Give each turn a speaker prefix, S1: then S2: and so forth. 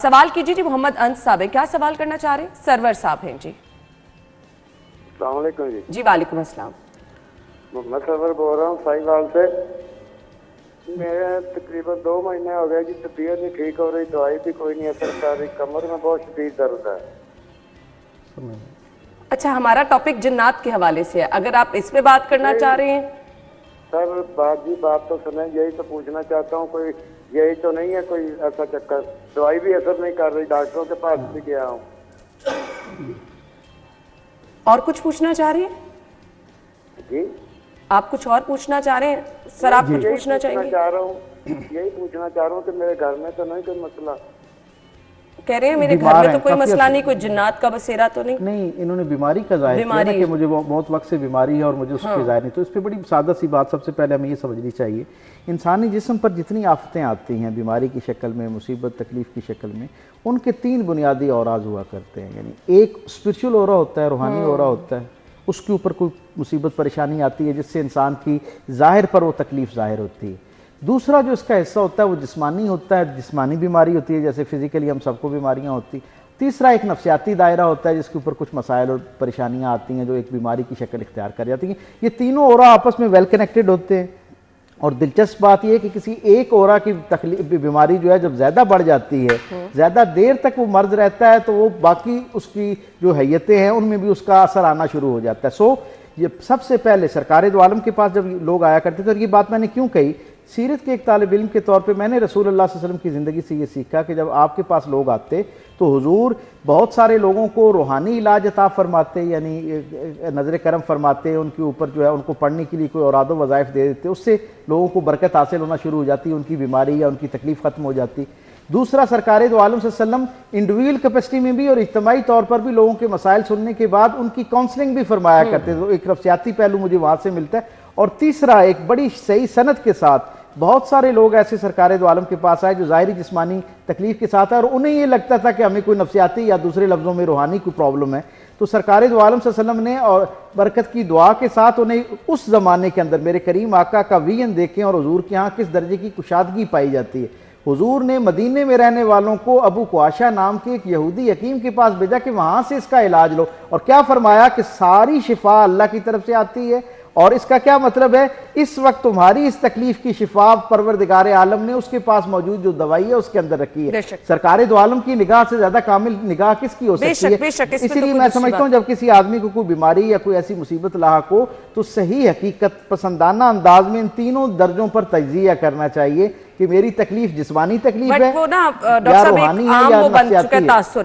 S1: سوال کیجیے جی محمد انس صاحب. کیا سوال کرنا چاہ رہے ہیں؟ سرور صاحب ہیں جی.
S2: السلام علیکم جی.
S1: جی وعلیکم السلام.
S2: محمد سرور بول رہا ہوں سائیوال سے. میرے تقریباً 2 مہینے ہو گئے جی, طبیعت نہیں ٹھیک ہو رہی, دوائی بھی کوئی نہیں اثر کر رہی, کمر میں بہت شدید درد ہے.
S1: اچھا, ہمارا ٹاپک جنات کے حوالے سے ہے, اگر آپ اس پہ بات کرنا چاہ رہے ہیں.
S2: سر بات تو سنیں, یہی تو پوچھنا چاہتا ہوں, کوئی یہی تو نہیں ہے کوئی ایسا چکر؟ دوائی بھی اثر نہیں کر رہی, ڈاکٹروں کے پاس بھی گیا ہوں.
S1: اور کچھ پوچھنا چاہ رہے ہیں
S2: جی,
S1: آپ کچھ اور پوچھنا چاہ رہے ہیں سر؟ آپ کچھ پوچھنا چاہیں گے؟
S2: یہی پوچھنا چاہ رہا ہوں کہ میرے گھر میں تو نہیں کوئی مسئلہ.
S1: کہہ رہے ہیں میرے گھر میں تو کوئی مسئلہ نہیں, کوئی جنات کا بسیرا تو نہیں.
S3: نہیں, انہوں نے بیماری کا ظاہر کیا نا کہ مجھے بہت وقت سے بیماری ہے اور مجھے اس کے ظاہر نہیں. تو اس پہ بڑی سادہ سی بات سب سے پہلے ہمیں یہ سمجھنی چاہیے, انسانی جسم پر جتنی آفتیں آتی ہیں بیماری کی شکل میں, مصیبت تکلیف کی شکل میں, ان کے 3 بنیادی اوراز ہوا کرتے ہیں. یعنی ایک اسپرچول اورا ہوتا ہے, روحانی اورا ہوتا ہے, اس کے اوپر کوئی مصیبت پریشانی آتی ہے جس سے انسان کی ظاہر پر وہ تکلیف ظاہر ہوتی ہے. دوسرا جو اس کا حصہ ہوتا ہے وہ جسمانی ہوتا ہے, جسمانی بیماری ہوتی ہے, جیسے فزیکلی ہم سب کو بیماریاں ہوتی. تیسرا ایک نفسیاتی دائرہ ہوتا ہے جس کے اوپر کچھ مسائل اور پریشانیاں آتی ہیں جو ایک بیماری کی شکل اختیار کر جاتی ہیں. یہ تینوں اورا آپس میں ویل کنیکٹڈ ہوتے ہیں. اور دلچسپ بات یہ ہے کہ کسی ایک اورا کی بیماری جو ہے جب زیادہ بڑھ جاتی ہے, زیادہ دیر تک وہ مرض رہتا ہے, تو وہ باقی اس کی جو حیتیں ہیں ان میں بھی اس کا اثر آنا شروع ہو جاتا ہے. یہ سب سے پہلے سرکار دو عالم کے پاس جب لوگ آیا کرتے تھے, اور یہ بات میں نے کیوں کہی, سیرت کے ایک طالب علم کے طور پہ میں نے رسول اللہ صلی اللہ علیہ وسلم کی زندگی سے یہ سیکھا کہ جب آپ کے پاس لوگ آتے تو حضور بہت سارے لوگوں کو روحانی علاج عطا فرماتے, یعنی نظر کرم فرماتے, ان کے اوپر جو ہے ان کو پڑھنے کے لیے کوئی اوراد و وظائف دے دیتے, اس سے لوگوں کو برکت حاصل ہونا شروع ہو جاتی, ان کی بیماری یا ان کی تکلیف ختم ہو جاتی. دوسرا, سرکار دو عالم صلی اللہ علیہ وسلم انڈیویجول کیپیسٹی میں بھی اور اجتماعی طور پر بھی لوگوں کے مسائل سننے کے بعد ان کی کاؤنسلنگ بھی فرمایا کرتے, تو ایک نفسیاتی پہلو مجھے وہاں سے ملتا ہے. اور تیسرا, ایک بڑی صحیح سند کے ساتھ بہت سارے لوگ ایسے سرکار دو عالم کے پاس آئے جو ظاہری جسمانی تکلیف کے ساتھ ہے, اور انہیں یہ لگتا تھا کہ ہمیں کوئی نفسیاتی یا دوسرے لفظوں میں روحانی کوئی پرابلم ہے. تو سرکار دو عالم صلی اللہ علیہ وسلم نے اور برکت کی دعا کے ساتھ انہیں اس زمانے کے اندر میرے کریم آقا کا ویژن دیکھیں اور حضور کے ہاں کس درجے کی کشادگی پائی جاتی ہے. حضور نے مدینے میں رہنے والوں کو ابو قواشہ نام کے ایک یہودی حکیم کے پاس بھیجا کہ وہاں سے اس کا علاج لو, اور کیا فرمایا کہ ساری شفا اللہ کی طرف سے آتی ہے. اور اس کا کیا مطلب ہے, اس وقت تمہاری اس تکلیف کی شفا پروردگار عالم نے اس کے پاس موجود جو دوائی ہے اس کے اندر رکھی ہے. سرکار دو عالم کی نگاہ سے زیادہ کامل نگاہ کس کی ہو سکتی ہے؟ اسی لیے میں سمجھتا ہوں جب کسی آدمی کو کوئی بیماری یا کوئی ایسی مصیبت لاحق ہو تو صحیح حقیقت پسندانہ انداز میں ان تینوں درجوں پر تجزیہ کرنا چاہیے کہ میری تکلیف جسمانی تکلیف ہے یا روحانی ہے یا نفسیاتی ہے.